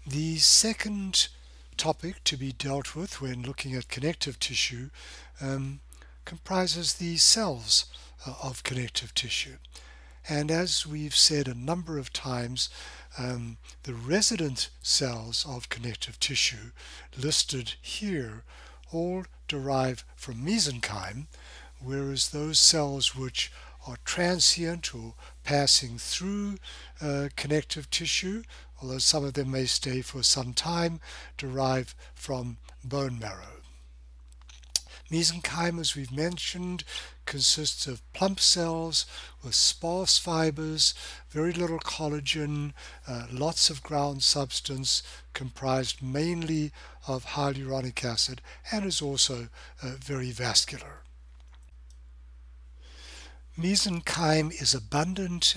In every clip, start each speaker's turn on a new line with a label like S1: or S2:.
S1: The second topic to be dealt with when looking at connective tissue comprises the cells of connective tissue. And as we've said a number of times, the resident cells of connective tissue listed here all derive from mesenchyme, whereas those cells which are transient or passing through connective tissue, although some of them may stay for some time, derive from bone marrow. Mesenchyme, as we've mentioned, consists of plump cells with sparse fibers, very little collagen, lots of ground substance, comprised mainly of hyaluronic acid, and is also very vascular. Mesenchyme is abundant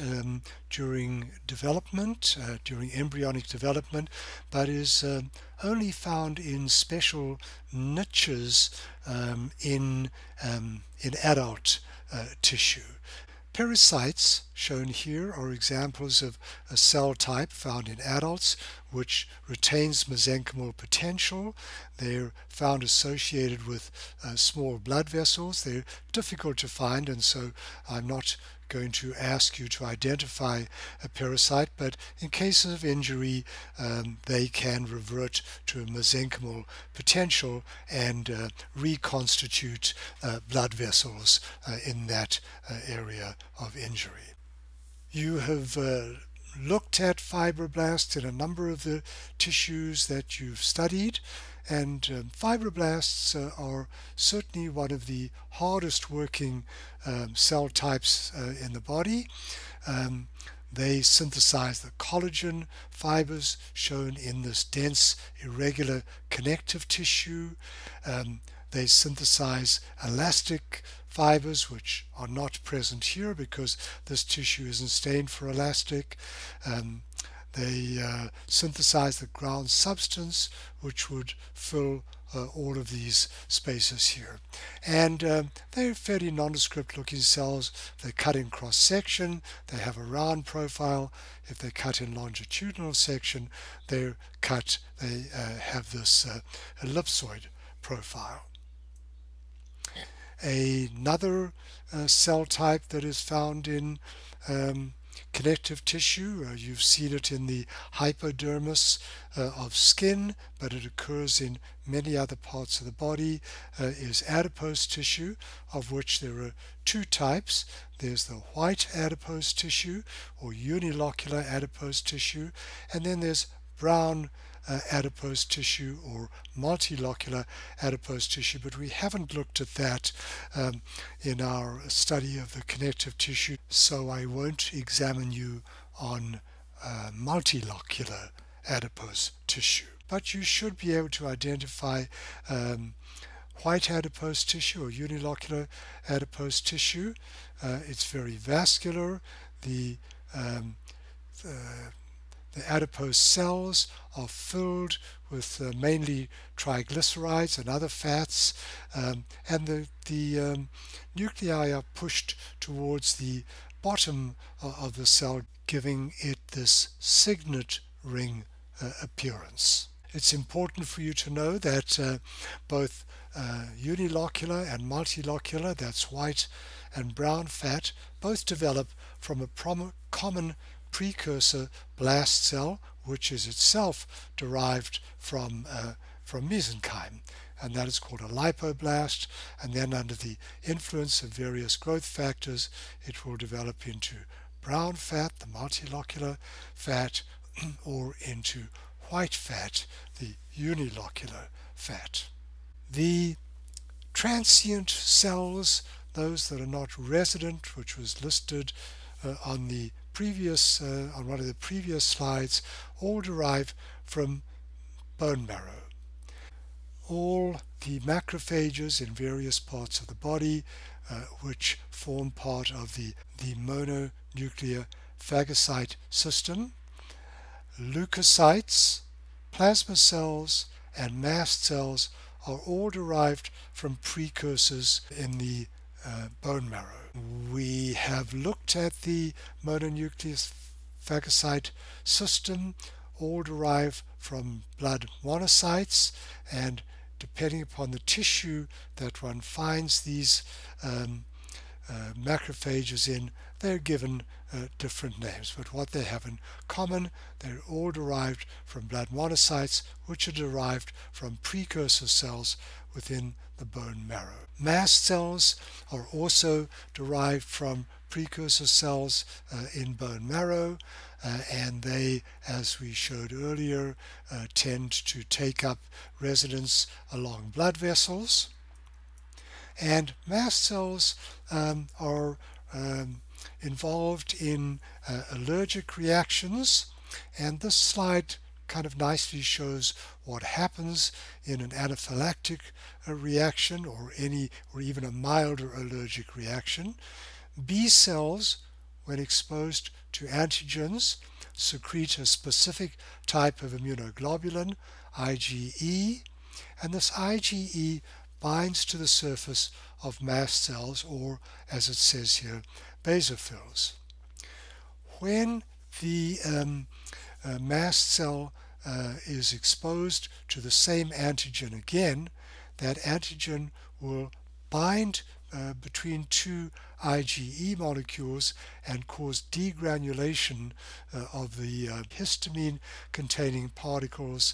S1: during development, during embryonic development, but is only found in special niches in adult tissue. Pericytes, shown here, are examples of a cell type found in adults which retains mesenchymal potential. They're found associated with small blood vessels. They're difficult to find, and so I'm not going to ask you to identify a pericyte, but in cases of injury they can revert to a mesenchymal potential and reconstitute blood vessels in that area of injury. You have looked at fibroblasts in a number of the tissues that you've studied, and fibroblasts are certainly one of the hardest working cell types in the body. They synthesize the collagen fibers shown in this dense, irregular connective tissue. They synthesize elastic fibers, which are not present here because this tissue isn't stained for elastic. They synthesize the ground substance, which would fill all of these spaces here. And they're fairly nondescript looking cells. They cut in cross section, they have a round profile. If they cut in longitudinal section, they have this ellipsoid profile. Another cell type that is found in connective tissue, you've seen it in the hypodermis of skin, but it occurs in many other parts of the body, is adipose tissue, of which there are two types. There's the white adipose tissue or unilocular adipose tissue, and then there's brown adipose tissue or multilocular adipose tissue, but we haven't looked at that in our study of the connective tissue, so I won't examine you on multilocular adipose tissue. But you should be able to identify white adipose tissue or unilocular adipose tissue. It's very vascular. The adipose cells are filled with mainly triglycerides and other fats, and the nuclei are pushed towards the bottom of the cell, giving it this signet ring appearance. It's important for you to know that both unilocular and multilocular, that's white and brown fat, both develop from a common precursor blast cell, which is itself derived from mesenchyme, and that is called a lipoblast. And then under the influence of various growth factors, it will develop into brown fat, the multilocular fat, or into white fat, the unilocular fat. The transient cells, those that are not resident, which was listed on the previous on one of the previous slides, all derive from bone marrow. All the macrophages in various parts of the body which form part of the mononuclear phagocyte system, leukocytes, plasma cells, and mast cells are all derived from precursors in the bone marrow. We have looked at the mononuclear phagocyte system. all derive from blood monocytes, and depending upon the tissue that one finds these macrophages in, they're given different names, but what they have in common, they're all derived from blood monocytes, which are derived from precursor cells within the bone marrow. Mast cells are also derived from precursor cells in bone marrow, and they, as we showed earlier, tend to take up residence along blood vessels. And mast cells are involved in allergic reactions, and this slide kind of nicely shows what happens in an anaphylactic reaction or even a milder allergic reaction. B cells, when exposed to antigens, secrete a specific type of immunoglobulin, IgE, and this IgE binds to the surface of mast cells, or as it says here, basophils. When the mast cell is exposed to the same antigen again, that antigen will bind between two IgE molecules and cause degranulation of the histamine containing particles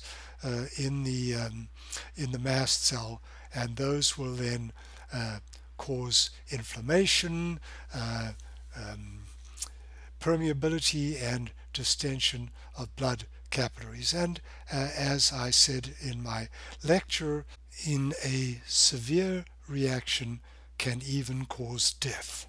S1: in the mast cell, and those will then cause inflammation, permeability, and distension of blood capillaries, and as I said in my lecture, in a severe reaction can even cause death.